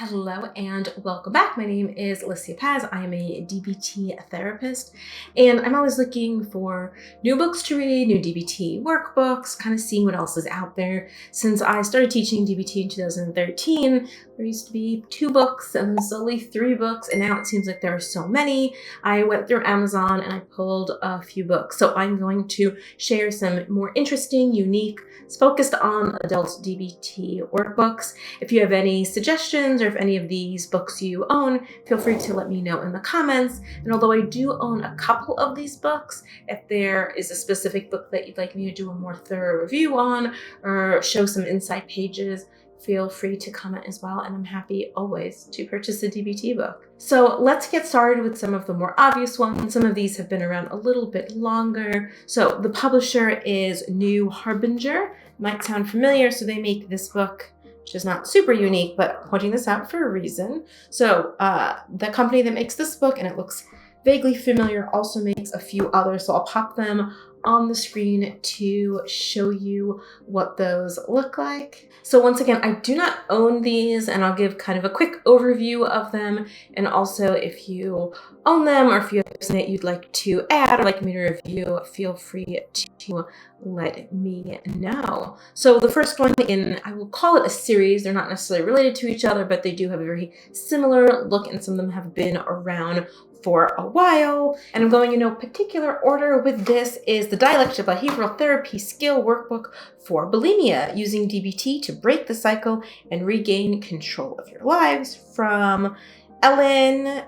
Hello and welcome back. My name is Alicia. I am a DBT therapist, and I'm always looking for new books to read, new DBT workbooks, kind of seeing what else is out there. Since I started teaching DBT in 2013, there used to be 2 books and then slowly 3 books, and now it seems like there are so many. I went through Amazon and I pulled a few books. So I'm going to share some more interesting, unique, focused on adult DBT workbooks. If you have any suggestions or if any of these books you own, feel free to let me know in the comments. And although I do own a couple of these books, if there is a specific book that you'd like me to do a more thorough review on or show some inside pages, feel free to comment as well, and I'm happy always to purchase a DBT book. So let's get started with some of the more obvious ones. Some of these have been around a little bit longer. So the publisher is Harbinger. Might sound familiar, so they make this book, which is not super unique, but I'm pointing this out for a reason. So the company that makes this book, and it looks vaguely familiar, also makes a few others, so I'll pop them on the screen to show you what those look like. So once again, I do not own these, and I'll give kind of a quick overview of them. And also, if you own them or if you have something that you'd like to add or like me to review, feel free to let me know. So the first one I will call it a series. They're not necessarily related to each other, but they do have a very similar look, and some of them have been around for a while. And I'm going in no particular order with this is the Dialectical Behavioral Therapy Skill Workbook for Bulimia, using DBT to break the cycle and regain control of your lives, from Ellen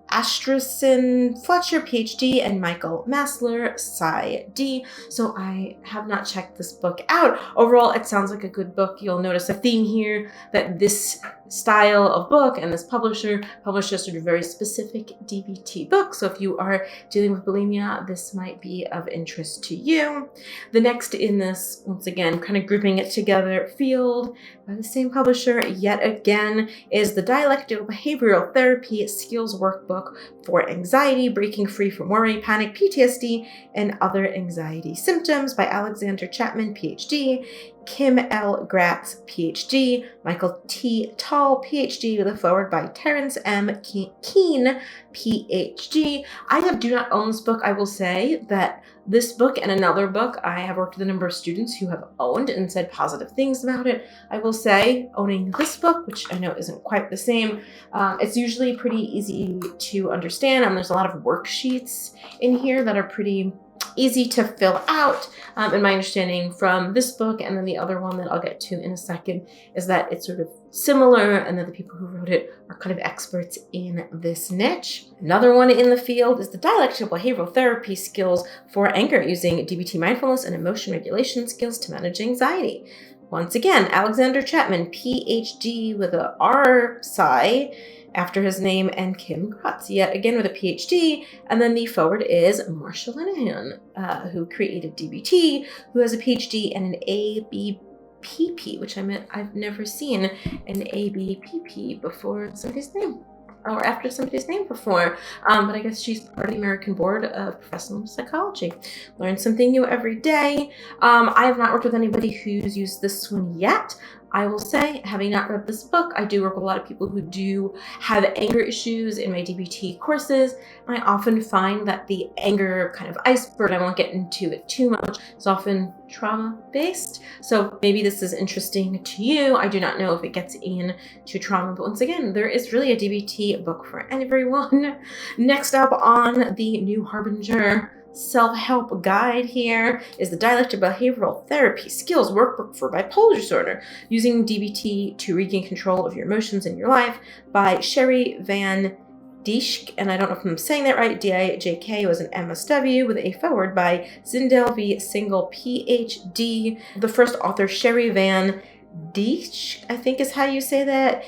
Astrasen Fletcher, PhD, and Michael Massler, PsyD. So I have not checked this book out. Overall, it sounds like a good book. You'll notice a theme here that this style of book and this publisher publishes sort of very specific DBT books. So if you are dealing with bulimia, this might be of interest to you. The next in this, once again, kind of grouping it together, field by the same publisher yet again, is the Dialectical Behavioral Therapy Skills Workbook for Anxiety, Breaking Free from Worry, Panic, PTSD, and Other Anxiety Symptoms by Alexander Chapman, PhD, Kim L. Gratz, PhD, Michael T. Tall, PhD, with a foreword by Terrence M. Keene, PhD. I do not own this book. I will say that this book and another book I have worked with a number of students who have owned and said positive things about it. I will say, owning this book, which I know isn't quite the same, it's usually pretty easy to understand, and there's a lot of worksheets in here that are pretty easy to fill out. And my understanding from this book and then the other one that I'll get to in a second is that it's sort of similar, and that the people who wrote it are kind of experts in this niche. Another one in the field is the Dialectical Behavioral Therapy Skills for Anger, using DBT mindfulness and emotion regulation skills to manage anxiety. Once again, Alexander Chapman, PhD, with a R Psy after his name, and Kim Gratz, yet again with a PhD. And then the forward is Marsha Linehan, who created DBT, who has a PhD and an ABPP, which I've never seen an ABPP before somebody's name, or after somebody's name before. But I guess she's part of the American Board of Professional Psychology. Learn something new every day. I have not worked with anybody who's used this one yet. I will say, having not read this book, I do work with a lot of people who do have anger issues in my DBT courses, and I often find that the anger kind of iceberg, I won't get into it too much, is often trauma-based. So maybe this is interesting to you. I do not know if it gets into trauma, but once again, there is really a DBT book for everyone. Next up on the new Harbinger self-help guide here is the Dialectical Behavioral Therapy Skills Workbook for Bipolar Disorder, using DBT to regain control of your emotions in your life, by Sherry Van Dijck, and I don't know if I'm saying that right, D-I-J-K, was an MSW, with a foreword by Zindel V. Single, PhD. The first author, Sherry Van Dijck, I think is how you say that,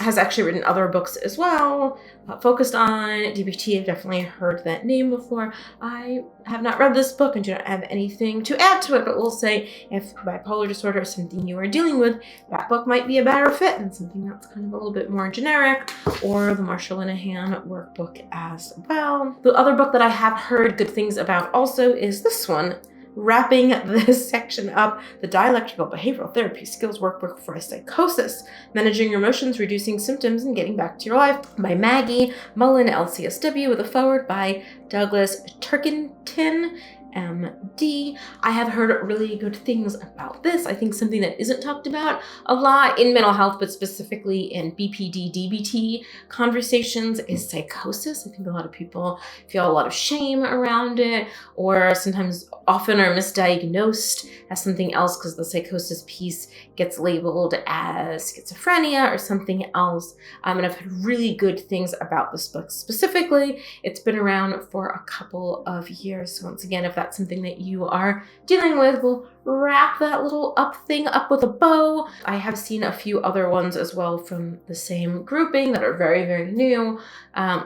has actually written other books as well, focused on DBT. I've definitely heard that name before. I have not read this book and do not have anything to add to it, but we'll say if bipolar disorder is something you are dealing with, that book might be a better fit than something that's kind of a little bit more generic, or the Marsha Linehan workbook as well. The other book that I have heard good things about also is this one, wrapping this section up, the Dialectical Behavioral Therapy Skills Workbook for Psychosis, Managing Your Emotions, Reducing Symptoms, and Getting Back to Your Life by Maggie Mullen, LCSW, with a foreword by Douglas Turkington, MD. I have heard really good things about this. I think something that isn't talked about a lot in mental health, but specifically in BPD, DBT conversations, is psychosis. I think a lot of people feel a lot of shame around it, or sometimes often are misdiagnosed as something else because the psychosis piece gets labeled as schizophrenia or something else. And I've heard really good things about this book specifically. It's been around for a couple of years. So once again, if that's something that you are dealing with, we'll wrap that little thing up with a bow. I have seen a few other ones as well from the same grouping that are very, very new.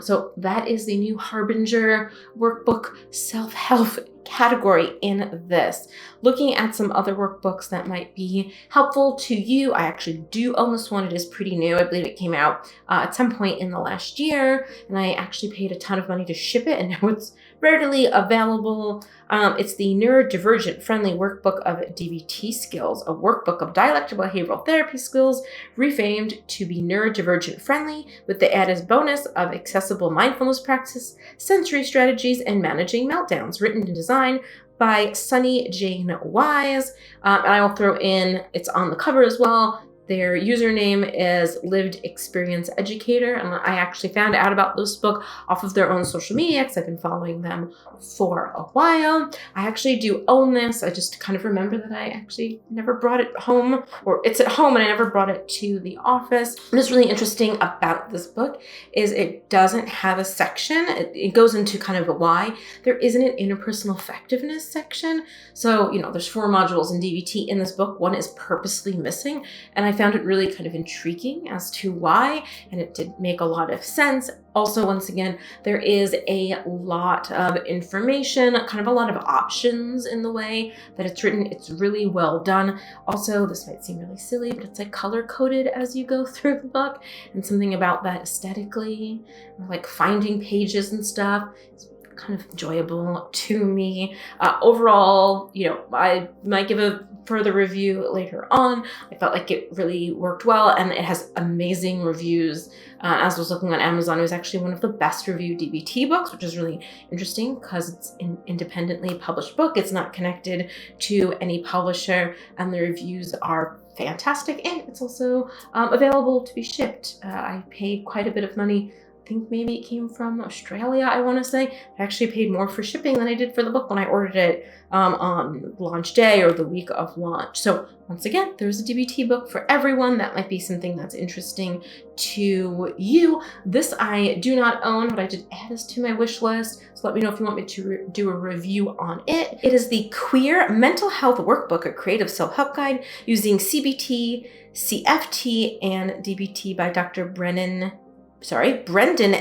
So that is the new Harbinger workbook self-help category in this. Looking at some other workbooks that might be helpful to you, I actually do own this one. It is pretty new. I believe it came out at some point in the last year, and I actually paid a ton of money to ship it, and now it's readily available. It's the Neurodivergent Friendly Workbook of DBT Skills, a workbook of dialectical behavioral therapy skills refamed to be neurodivergent friendly, with the added bonus of accessible mindfulness practice, sensory strategies, and managing meltdowns, written and designed by Sunny Jane Wise. And I will throw in, it's on the cover as well, their username is Lived Experience Educator, and I actually found out about this book off of their own social media because I've been following them for a while. I actually do own this. I just kind of remember that I actually never brought it home, or it's at home and I never brought it to the office. What's really interesting about this book is it doesn't have a section. It goes into kind of a why. There isn't an interpersonal effectiveness section. So, there's 4 modules in DBT in this book. One is purposely missing, and I found it really kind of intriguing as to why, and it did make a lot of sense. Also, once again, there is a lot of information, kind of a lot of options in the way that it's written. It's really well done. Also, this might seem really silly, but it's like color coded as you go through the book, and something about that aesthetically, like finding pages and stuff, is kind of enjoyable to me. Overall, I might give a further review later on. I felt like it really worked well, and it has amazing reviews. As I was looking on Amazon, it was actually one of the best reviewed DBT books, which is really interesting because it's an independently published book. It's not connected to any publisher, and the reviews are fantastic, and it's also available to be shipped. I paid quite a bit of money. I think maybe it came from Australia, I want to say. I actually paid more for shipping than I did for the book when I ordered it on launch day or the week of launch. So once again, there's a DBT book for everyone. That might be something that's interesting to you. This I do not own, but I did add this to my wish list. So let me know if you want me to do a review on it. It is the Queer Mental Health Workbook, a creative self-help guide using CBT, CFT, and DBT by Dr. Brendan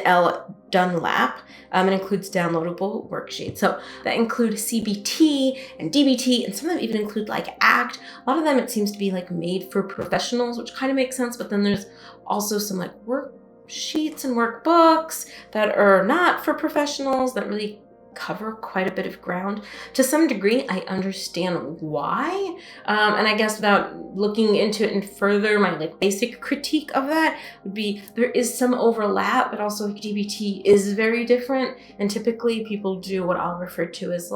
L. Dunlap. It includes downloadable worksheets. So that include CBT and DBT, and some of them even include like ACT. A lot of them, it seems to be like made for professionals, which kind of makes sense. But then there's also some like worksheets and workbooks that are not for professionals that really cover quite a bit of ground. To some degree, I understand why. And I guess without looking into it and further, my basic critique of that would be there is some overlap, but also DBT is very different. And typically people do what I'll refer to as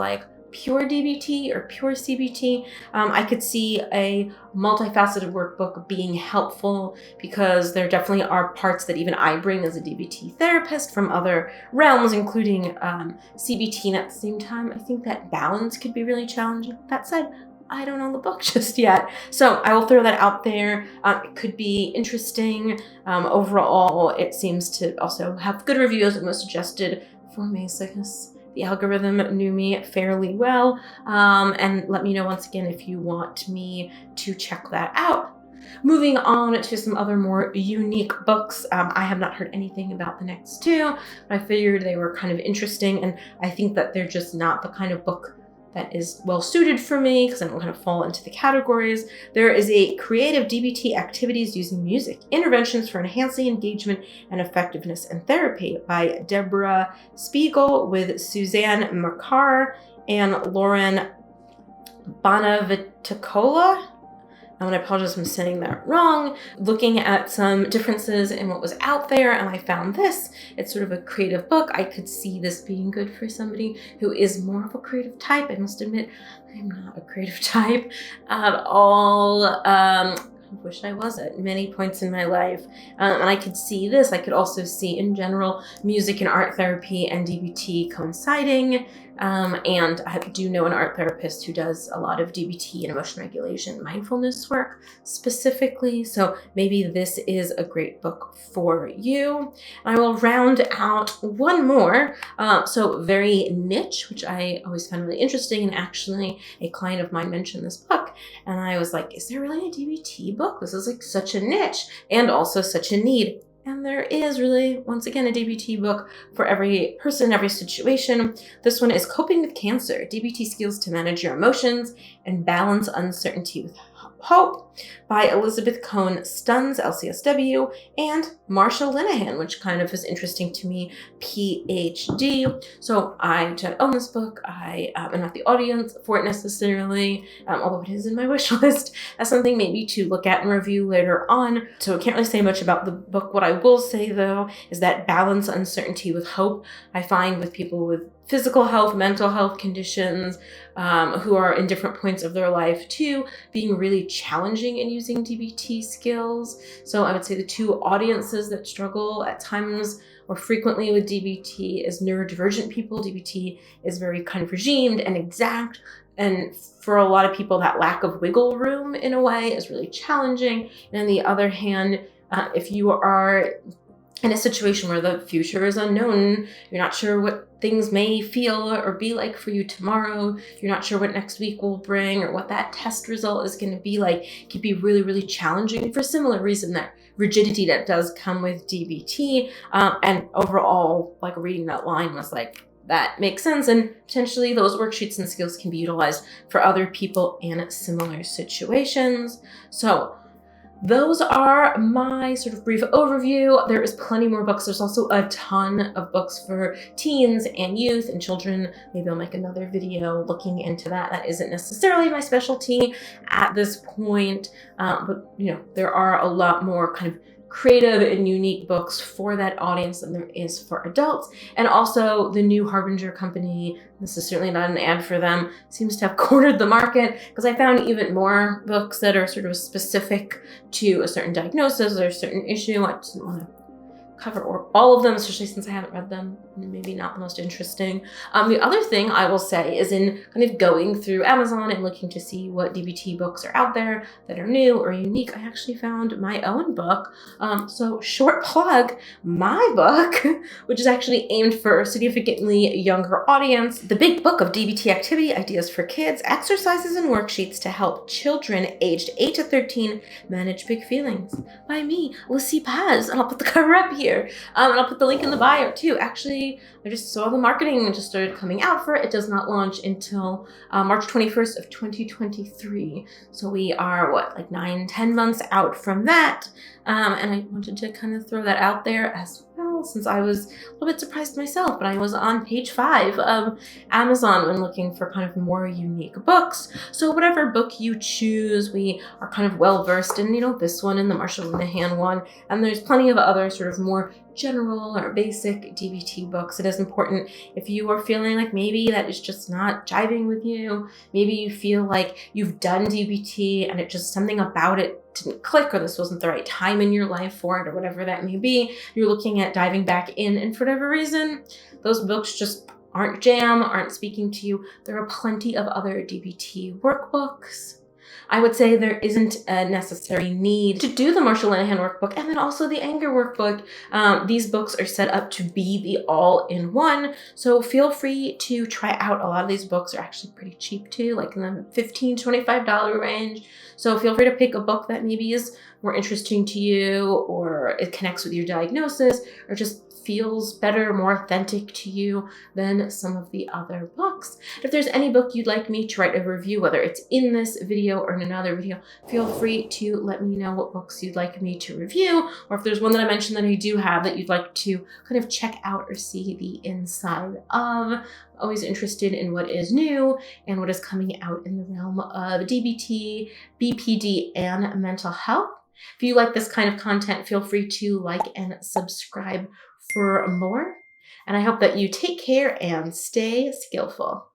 pure DBT or pure CBT. I could see a multifaceted workbook being helpful because there definitely are parts that even I bring as a DBT therapist from other realms, including CBT. And at the same time, I think that balance could be really challenging. That said, I don't own the book just yet. So I will throw that out there. It could be interesting. Overall, it seems to also have good reviews and was suggested for me. So I guess the algorithm knew me fairly well. And let me know once again if you want me to check that out. Moving on to some other more unique books. I have not heard anything about the next 2, but I figured they were kind of interesting, and I think that they're just not the kind of book that is well suited for me because I don't kind of fall into the categories. There is a Creative DBT Activities Using Music, Interventions for Enhancing Engagement and Effectiveness in Therapy by Deborah Spiegel with Suzanne Makar and Lauren Bonaviticola. And I apologize if I'm saying that wrong, looking at some differences in what was out there, and I found this. It's sort of a creative book. I could see this being good for somebody who is more of a creative type. I must admit, I'm not a creative type at all. I wish I was at many points in my life. And I could see this. I could also see, in general, music and art therapy and DBT coinciding. And I do know an art therapist who does a lot of DBT and emotion regulation, mindfulness work specifically. So maybe this is a great book for you. I will round out one more. So very niche, which I always found really interesting. And actually a client of mine mentioned this book. And I was like, is there really a DBT book? This is like such a niche and also such a need. And there is really, once again, a DBT book for every person, every situation. This one is Coping with Cancer, DBT Skills to Manage Your Emotions and Balance Uncertainty with Hope by Elizabeth Cohn Stuns, LCSW, and Marsha Linehan, which kind of is interesting to me, PhD. So I don't own this book. I am not the audience for it necessarily, although it is in my wish list as something maybe to look at and review later on. So I can't really say much about the book. What I will say, though, is that balance uncertainty with hope, I find with people with physical health, mental health conditions, who are in different points of their life too, being really challenging in using DBT skills. So I would say the two audiences that struggle at times or frequently with DBT is neurodivergent people. DBT is very kind of regimed and exact. And for a lot of people, that lack of wiggle room in a way is really challenging. And on the other hand, if you are in a situation where the future is unknown, you're not sure what things may feel or be like for you tomorrow, you're not sure what next week will bring or what that test result is going to be like, it can be really, really challenging for a similar reason, that rigidity that does come with DBT. And overall, like reading that line was like, that makes sense. And potentially those worksheets and skills can be utilized for other people in similar situations. So those are my sort of brief overview. There is plenty more books. There's also a ton of books for teens and youth and children. Maybe I'll make another video looking into that. That isn't necessarily my specialty at this point, but you know, there are a lot more kind of creative and unique books for that audience than there is for adults. And also the new Harbinger company, this is certainly not an ad for them, seems to have cornered the market, because I found even more books that are sort of specific to a certain diagnosis or a certain issue. I didn't want to cover all of them, especially since I haven't read them. Maybe not the most interesting. The other thing I will say is in kind of going through Amazon and looking to see what DBT books are out there that are new or unique, I actually found my own book. So short plug, my book, which is actually aimed for a significantly younger audience, The Big Book of DBT Activity Ideas for Kids, Exercises and Worksheets to Help Children Aged 8 to 13 Manage Big Feelings, by me, Alicia Paz. And I'll put the cover up here. And I'll put the link in the bio too. Actually, I just saw the marketing and just started coming out for it. It does not launch until March 21st of 2023. So we are, like 9-10 months out from that. And I wanted to kind of throw that out there as well, since I was a little bit surprised myself, but I was on page 5 of Amazon when looking for kind of more unique books. So whatever book you choose, we are kind of well versed in, this one and the Marsha Linehan one. And there's plenty of other sort of more general or basic DBT books. It is important if you are feeling like maybe that is just not jiving with you, maybe you feel like you've done DBT and it just something about it didn't click, or this wasn't the right time in your life for it, or whatever that may be, you're looking at diving back in, and for whatever reason, those books just aren't jam, aren't speaking to you. There are plenty of other DBT workbooks. I would say there isn't a necessary need to do the Marsha Linehan workbook and then also the anger workbook. These books are set up to be the all-in-one, so feel free to try out. A lot of these books are actually pretty cheap too, like in the $15 to $25 range. So feel free to pick a book that maybe is more interesting to you, or it connects with your diagnosis, or just feels better, more authentic to you than some of the other books. If there's any book you'd like me to write a review, whether it's in this video or in another video, feel free to let me know what books you'd like me to review, or if there's one that I mentioned that I do have that you'd like to kind of check out or see the inside of. Always interested in what is new and what is coming out in the realm of DBT, BPD, and mental health. If you like this kind of content, feel free to like and subscribe for more. And I hope that you take care and stay skillful.